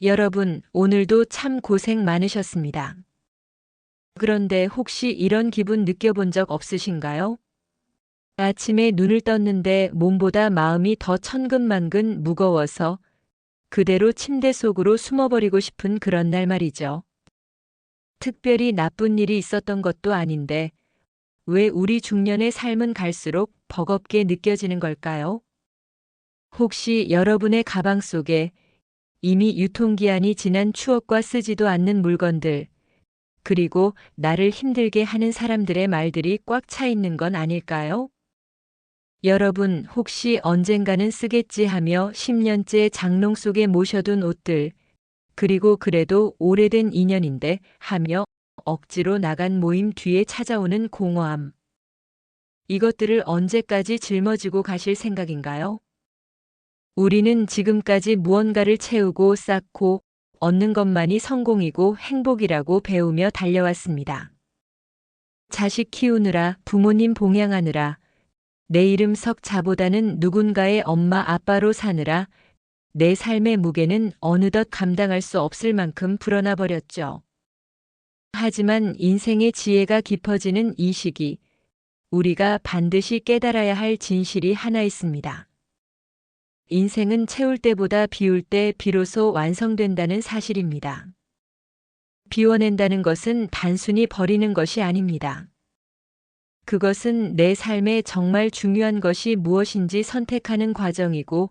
여러분, 오늘도 참 고생 많으셨습니다. 그런데 혹시 이런 기분 느껴본 적 없으신가요? 아침에 눈을 떴는데 몸보다 마음이 더 천근만근 무거워서 그대로 침대 속으로 숨어버리고 싶은 그런 날 말이죠. 특별히 나쁜 일이 있었던 것도 아닌데 왜 우리 중년의 삶은 갈수록 버겁게 느껴지는 걸까요? 혹시 여러분의 가방 속에 이미 유통기한이 지난 추억과 쓰지도 않는 물건들, 그리고 나를 힘들게 하는 사람들의 말들이 꽉 차 있는 건 아닐까요? 여러분 혹시 언젠가는 쓰겠지 하며 10년째 장롱 속에 모셔둔 옷들, 그리고 그래도 오래된 인연인데 하며 억지로 나간 모임 뒤에 찾아오는 공허함. 이것들을 언제까지 짊어지고 가실 생각인가요? 우리는 지금까지 무언가를 채우고 쌓고 얻는 것만이 성공이고 행복이라고 배우며 달려왔습니다. 자식 키우느라, 부모님 봉양하느라, 내 이름 석 자보다는 누군가의 엄마 아빠로 사느라 내 삶의 무게는 어느덧 감당할 수 없을 만큼 불어나 버렸죠. 하지만 인생의 지혜가 깊어지는 이 시기, 우리가 반드시 깨달아야 할 진실이 하나 있습니다. 인생은 채울 때보다 비울 때 비로소 완성된다는 사실입니다. 비워낸다는 것은 단순히 버리는 것이 아닙니다. 그것은 내 삶에 정말 중요한 것이 무엇인지 선택하는 과정이고,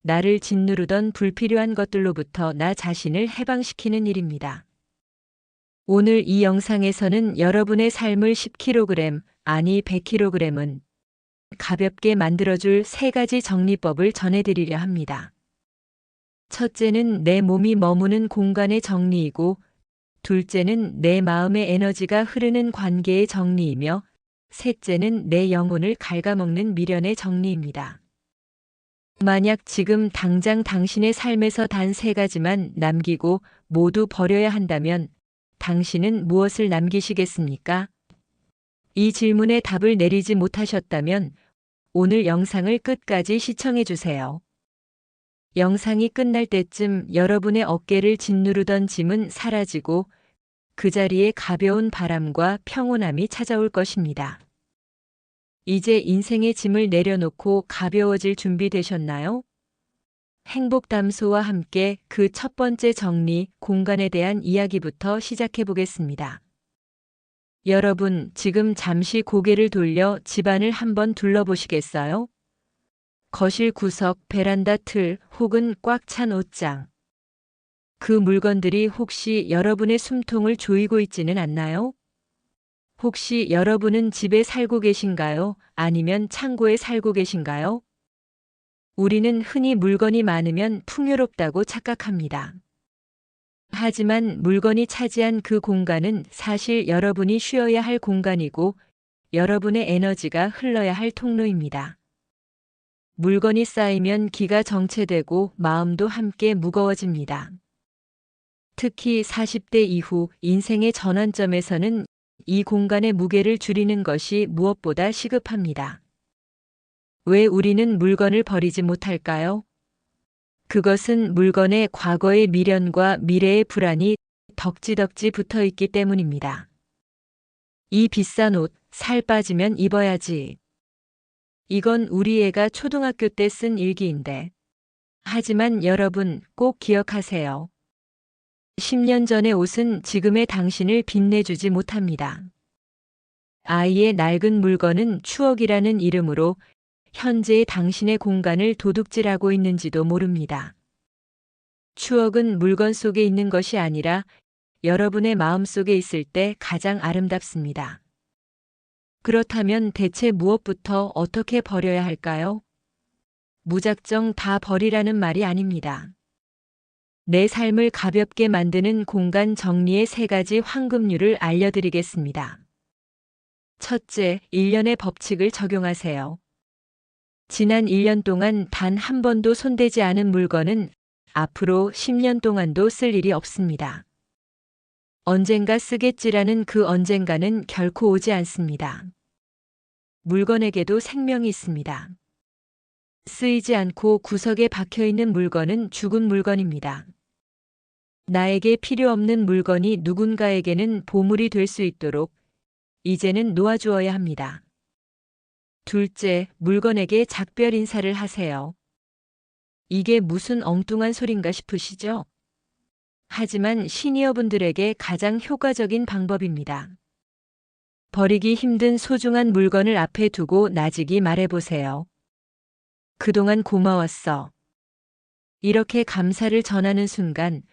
나를 짓누르던 불필요한 것들로부터 나 자신을 해방시키는 일입니다. 오늘 이 영상에서는 여러분의 삶을 10kg, 아니 100kg은 가볍게 만들어줄 3가지 정리법을 전해드리려 합니다. 첫째는 내 몸이 머무는 공간의 정리이고, 둘째는 내 마음의 에너지가 흐르는 관계의 정리이며, 셋째는 내 영혼을 갉아먹는 미련의 정리입니다. 만약 지금 당장 당신의 삶에서 단 3가지만 남기고 모두 버려야 한다면 당신은 무엇을 남기시겠습니까? 이 질문에 답을 내리지 못하셨다면 오늘 영상을 끝까지 시청해 주세요. 영상이 끝날 때쯤 여러분의 어깨를 짓누르던 짐은 사라지고 그 자리에 가벼운 바람과 평온함이 찾아올 것입니다. 이제 인생의 짐을 내려놓고 가벼워질 준비 되셨나요? 행복담소와 함께 그 첫 번째 정리, 공간에 대한 이야기부터 시작해 보겠습니다. 여러분, 지금 잠시 고개를 돌려 집안을 한번 둘러보시겠어요? 거실 구석, 베란다 틀, 혹은 꽉 찬 옷장. 그 물건들이 혹시 여러분의 숨통을 조이고 있지는 않나요? 혹시 여러분은 집에 살고 계신가요? 아니면 창고에 살고 계신가요? 우리는 흔히 물건이 많으면 풍요롭다고 착각합니다. 하지만 물건이 차지한 그 공간은 사실 여러분이 쉬어야 할 공간이고 여러분의 에너지가 흘러야 할 통로입니다. 물건이 쌓이면 기가 정체되고 마음도 함께 무거워집니다. 특히 40대 이후 인생의 전환점에서는 이 공간의 무게를 줄이는 것이 무엇보다 시급합니다. 왜 우리는 물건을 버리지 못할까요? 그것은 물건에 과거의 미련과 미래의 불안이 덕지덕지 붙어 있기 때문입니다. 이 비싼 옷, 살 빠지면 입어야지. 이건 우리 애가 초등학교 때 쓴 일기인데. 하지만 여러분 꼭 기억하세요. 10년 전의 옷은 지금의 당신을 빛내주지 못합니다. 아이의 낡은 물건은 추억이라는 이름으로 현재의 당신의 공간을 도둑질하고 있는지도 모릅니다. 추억은 물건 속에 있는 것이 아니라 여러분의 마음 속에 있을 때 가장 아름답습니다. 그렇다면 대체 무엇부터 어떻게 버려야 할까요? 무작정 다 버리라는 말이 아닙니다. 내 삶을 가볍게 만드는 공간 정리의 3가지 황금률을 알려드리겠습니다. 첫째, 1년의 법칙을 적용하세요. 지난 1년 동안 단 한 번도 손대지 않은 물건은 앞으로 10년 동안도 쓸 일이 없습니다. 언젠가 쓰겠지라는 그 언젠가는 결코 오지 않습니다. 물건에게도 생명이 있습니다. 쓰이지 않고 구석에 박혀 있는 물건은 죽은 물건입니다. 나에게 필요 없는 물건이 누군가에게는 보물이 될 수 있도록 이제는 놓아주어야 합니다. 둘째, 물건에게 작별 인사를 하세요. 이게 무슨 엉뚱한 소린가 싶으시죠? 하지만 시니어분들에게 가장 효과적인 방법입니다. 버리기 힘든 소중한 물건을 앞에 두고 나직이 말해보세요. 그동안 고마웠어. 이렇게 감사를 전하는 순간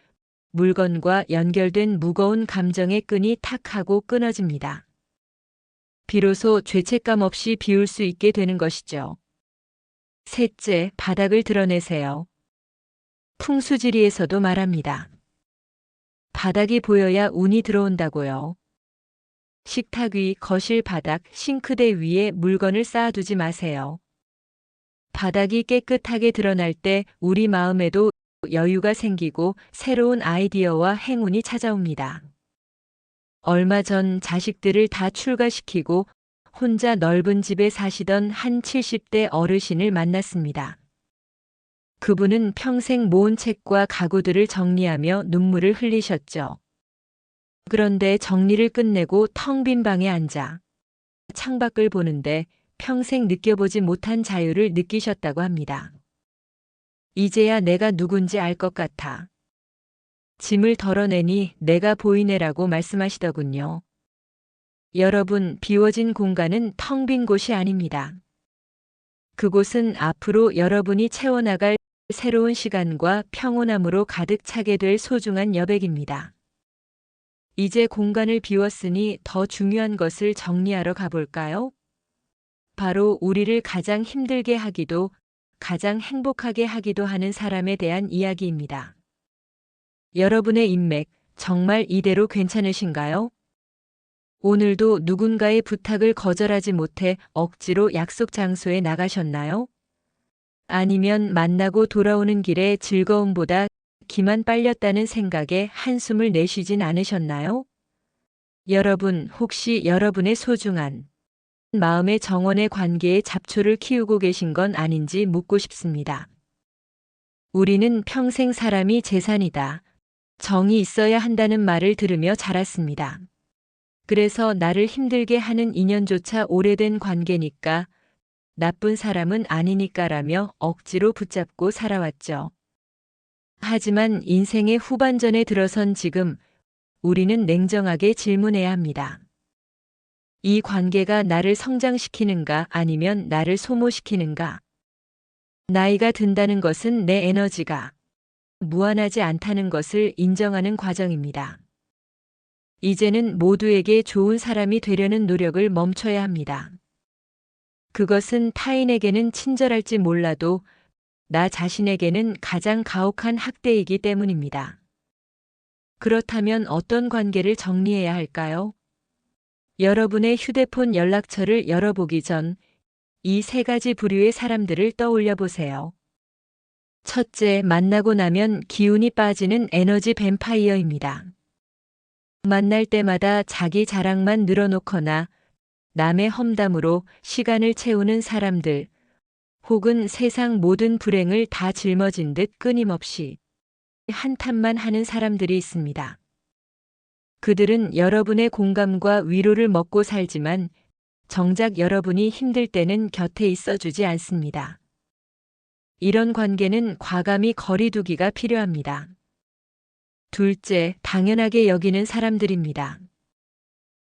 물건과 연결된 무거운 감정의 끈이 탁 하고 끊어집니다. 비로소 죄책감 없이 비울 수 있게 되는 것이죠. 셋째, 바닥을 드러내세요. 풍수지리에서도 말합니다. 바닥이 보여야 운이 들어온다고요. 식탁 위, 거실 바닥, 싱크대 위에 물건을 쌓아두지 마세요. 바닥이 깨끗하게 드러날 때 우리 마음에도 여유가 생기고 새로운 아이디어와 행운이 찾아옵니다. 얼마 전 자식들을 다 출가시키고 혼자 넓은 집에 사시던 한 70대 어르신을 만났습니다. 그분은 평생 모은 책과 가구들을 정리하며 눈물을 흘리셨죠. 그런데 정리를 끝내고 텅 빈 방에 앉아 창밖을 보는데 평생 느껴보지 못한 자유를 느끼셨다고 합니다. 이제야 내가 누군지 알 것 같아. 짐을 덜어내니 내가 보이네라고 말씀하시더군요. 여러분, 비워진 공간은 텅 빈 곳이 아닙니다. 그곳은 앞으로 여러분이 채워나갈 새로운 시간과 평온함으로 가득 차게 될 소중한 여백입니다. 이제 공간을 비웠으니 더 중요한 것을 정리하러 가볼까요? 바로 우리를 가장 힘들게 하기도 가장 행복하게 하기도 하는 사람에 대한 이야기입니다. 여러분의 인맥, 정말 이대로 괜찮으신가요? 오늘도 누군가의 부탁을 거절하지 못해 억지로 약속 장소에 나가셨나요? 아니면 만나고 돌아오는 길에 즐거움보다 기만 빨렸다는 생각에 한숨을 내쉬진 않으셨나요? 여러분, 혹시 여러분의 소중한 마음의 정원의 관계에 잡초를 키우고 계신 건 아닌지 묻고 싶습니다. 우리는 평생 사람이 재산이다. 정이 있어야 한다는 말을 들으며 자랐습니다. 그래서 나를 힘들게 하는 인연조차 오래된 관계니까 나쁜 사람은 아니니까라며 억지로 붙잡고 살아왔죠. 하지만 인생의 후반전에 들어선 지금 우리는 냉정하게 질문해야 합니다. 이 관계가 나를 성장시키는가 아니면 나를 소모시키는가? 나이가 든다는 것은 내 에너지가 무한하지 않다는 것을 인정하는 과정입니다. 이제는 모두에게 좋은 사람이 되려는 노력을 멈춰야 합니다. 그것은 타인에게는 친절할지 몰라도 나 자신에게는 가장 가혹한 학대이기 때문입니다. 그렇다면 어떤 관계를 정리해야 할까요? 여러분의 휴대폰 연락처를 열어보기 전 이 세 가지 부류의 사람들을 떠올려 보세요. 첫째, 만나고 나면 기운이 빠지는 에너지 뱀파이어입니다. 만날 때마다 자기 자랑만 늘어놓거나 남의 험담으로 시간을 채우는 사람들, 혹은 세상 모든 불행을 다 짊어진 듯 끊임없이 한탄만 하는 사람들이 있습니다. 그들은 여러분의 공감과 위로를 먹고 살지만 정작 여러분이 힘들 때는 곁에 있어주지 않습니다. 이런 관계는 과감히 거리두기가 필요합니다. 둘째, 당연하게 여기는 사람들입니다.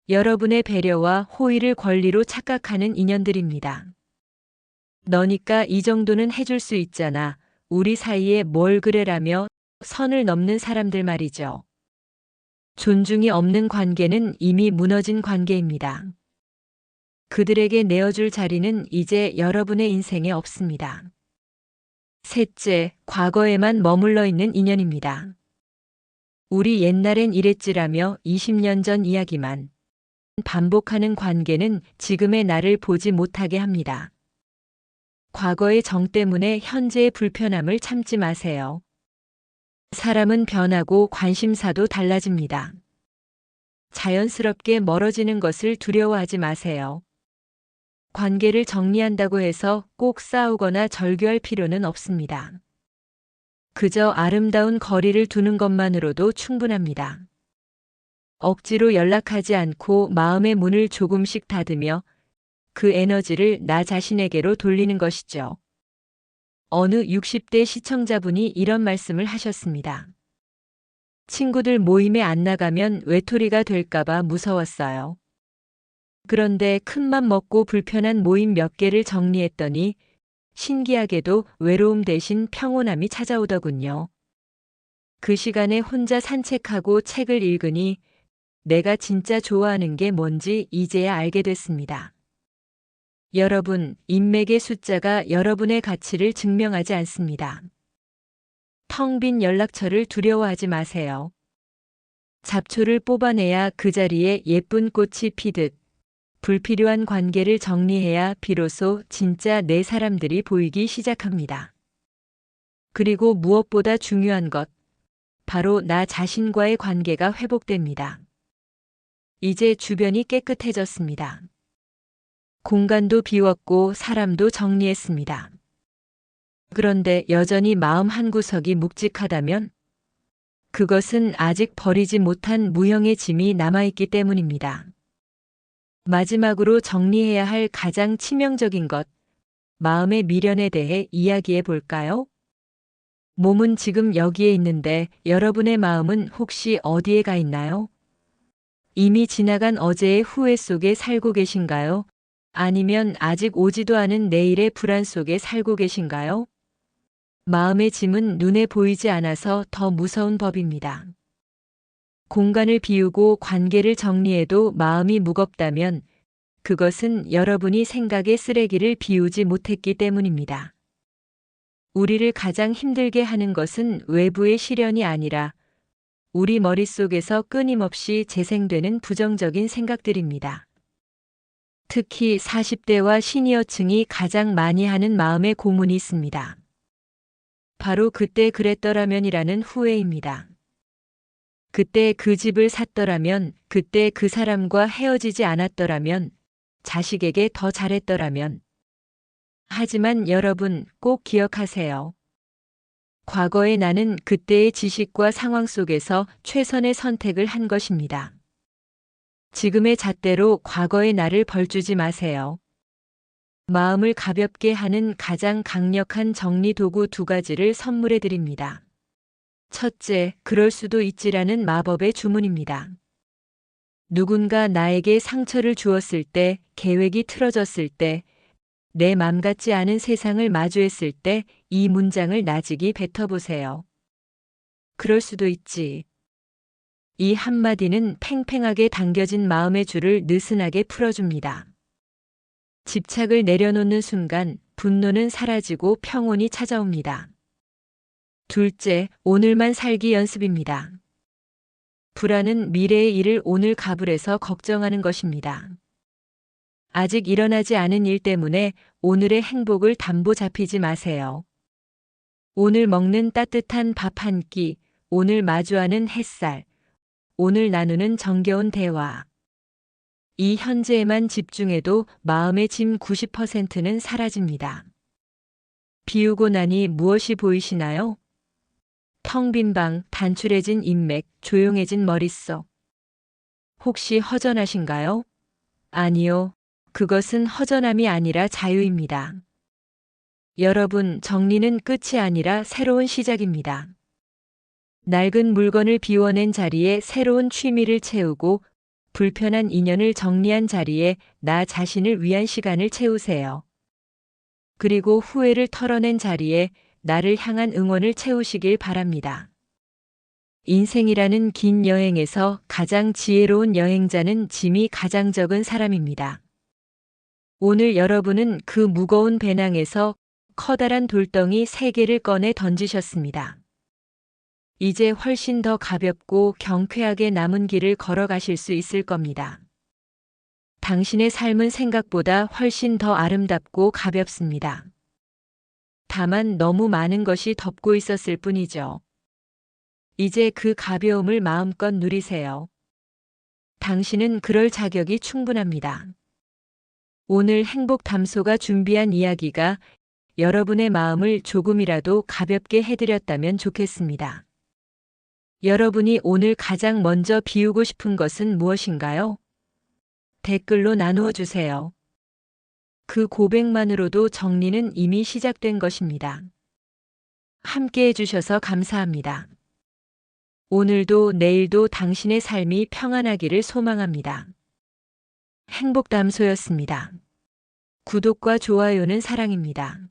여러분의 배려와 호의를 권리로 착각하는 인연들입니다. 너니까 이 정도는 해줄 수 있잖아. 우리 사이에 뭘 그래라며 선을 넘는 사람들 말이죠. 존중이 없는 관계는 이미 무너진 관계입니다. 그들에게 내어줄 자리는 이제 여러분의 인생에 없습니다. 셋째, 과거에만 머물러 있는 인연입니다. 우리 옛날엔 이랬지라며 20년 전 이야기만 반복하는 관계는 지금의 나를 보지 못하게 합니다. 과거의 정 때문에 현재의 불편함을 참지 마세요. 사람은 변하고 관심사도 달라집니다. 자연스럽게 멀어지는 것을 두려워하지 마세요. 관계를 정리한다고 해서 꼭 싸우거나 절교할 필요는 없습니다. 그저 아름다운 거리를 두는 것만으로도 충분합니다. 억지로 연락하지 않고 마음의 문을 조금씩 닫으며 그 에너지를 나 자신에게로 돌리는 것이죠. 어느 60대 시청자분이 이런 말씀을 하셨습니다. 친구들 모임에 안 나가면 외톨이가 될까봐 무서웠어요. 그런데 큰맘 먹고 불편한 모임 몇 개를 정리했더니 신기하게도 외로움 대신 평온함이 찾아오더군요. 그 시간에 혼자 산책하고 책을 읽으니 내가 진짜 좋아하는 게 뭔지 이제야 알게 됐습니다. 여러분, 인맥의 숫자가 여러분의 가치를 증명하지 않습니다. 텅 빈 연락처를 두려워하지 마세요. 잡초를 뽑아내야 그 자리에 예쁜 꽃이 피듯 불필요한 관계를 정리해야 비로소 진짜 내 사람들이 보이기 시작합니다. 그리고 무엇보다 중요한 것, 바로 나 자신과의 관계가 회복됩니다. 이제 주변이 깨끗해졌습니다. 공간도 비웠고 사람도 정리했습니다. 그런데 여전히 마음 한구석이 묵직하다면 그것은 아직 버리지 못한 무형의 짐이 남아있기 때문입니다. 마지막으로 정리해야 할 가장 치명적인 것, 마음의 미련에 대해 이야기해 볼까요? 몸은 지금 여기에 있는데 여러분의 마음은 혹시 어디에 가 있나요? 이미 지나간 어제의 후회 속에 살고 계신가요? 아니면 아직 오지도 않은 내일의 불안 속에 살고 계신가요? 마음의 짐은 눈에 보이지 않아서 더 무서운 법입니다. 공간을 비우고 관계를 정리해도 마음이 무겁다면 그것은 여러분이 생각의 쓰레기를 비우지 못했기 때문입니다. 우리를 가장 힘들게 하는 것은 외부의 시련이 아니라 우리 머릿속에서 끊임없이 재생되는 부정적인 생각들입니다. 특히 40대와 시니어층이 가장 많이 하는 마음의 고문이 있습니다. 바로 그때 그랬더라면이라는 후회입니다. 그때 그 집을 샀더라면, 그때 그 사람과 헤어지지 않았더라면, 자식에게 더 잘했더라면. 하지만 여러분 꼭 기억하세요. 과거의 나는 그때의 지식과 상황 속에서 최선의 선택을 한 것입니다. 지금의 잣대로 과거의 나를 벌주지 마세요. 마음을 가볍게 하는 가장 강력한 정리 도구 2가지를 선물해 드립니다. 첫째, 그럴 수도 있지라는 마법의 주문입니다. 누군가 나에게 상처를 주었을 때, 계획이 틀어졌을 때, 내 맘 같지 않은 세상을 마주했을 때 이 문장을 나직이 뱉어보세요. 그럴 수도 있지. 이 한마디는 팽팽하게 당겨진 마음의 줄을 느슨하게 풀어줍니다. 집착을 내려놓는 순간 분노는 사라지고 평온이 찾아옵니다. 둘째, 오늘만 살기 연습입니다. 불안은 미래의 일을 오늘 가불해서 걱정하는 것입니다. 아직 일어나지 않은 일 때문에 오늘의 행복을 담보 잡히지 마세요. 오늘 먹는 따뜻한 밥 한 끼, 오늘 마주하는 햇살, 오늘 나누는 정겨운 대화. 이 현재에만 집중해도 마음의 짐 90%는 사라집니다. 비우고 나니 무엇이 보이시나요? 텅 빈 방, 단출해진 인맥, 조용해진 머릿속. 혹시 허전하신가요? 아니요. 그것은 허전함이 아니라 자유입니다. 여러분, 정리는 끝이 아니라 새로운 시작입니다. 낡은 물건을 비워낸 자리에 새로운 취미를 채우고 불편한 인연을 정리한 자리에 나 자신을 위한 시간을 채우세요. 그리고 후회를 털어낸 자리에 나를 향한 응원을 채우시길 바랍니다. 인생이라는 긴 여행에서 가장 지혜로운 여행자는 짐이 가장 적은 사람입니다. 오늘 여러분은 그 무거운 배낭에서 커다란 돌덩이 3개를 꺼내 던지셨습니다. 이제 훨씬 더 가볍고 경쾌하게 남은 길을 걸어가실 수 있을 겁니다. 당신의 삶은 생각보다 훨씬 더 아름답고 가볍습니다. 다만 너무 많은 것이 덮고 있었을 뿐이죠. 이제 그 가벼움을 마음껏 누리세요. 당신은 그럴 자격이 충분합니다. 오늘 행복 담소가 준비한 이야기가 여러분의 마음을 조금이라도 가볍게 해드렸다면 좋겠습니다. 여러분이 오늘 가장 먼저 비우고 싶은 것은 무엇인가요? 댓글로 나누어 주세요. 그 고백만으로도 정리는 이미 시작된 것입니다. 함께 해주셔서 감사합니다. 오늘도 내일도 당신의 삶이 평안하기를 소망합니다. 행복담소였습니다. 구독과 좋아요는 사랑입니다.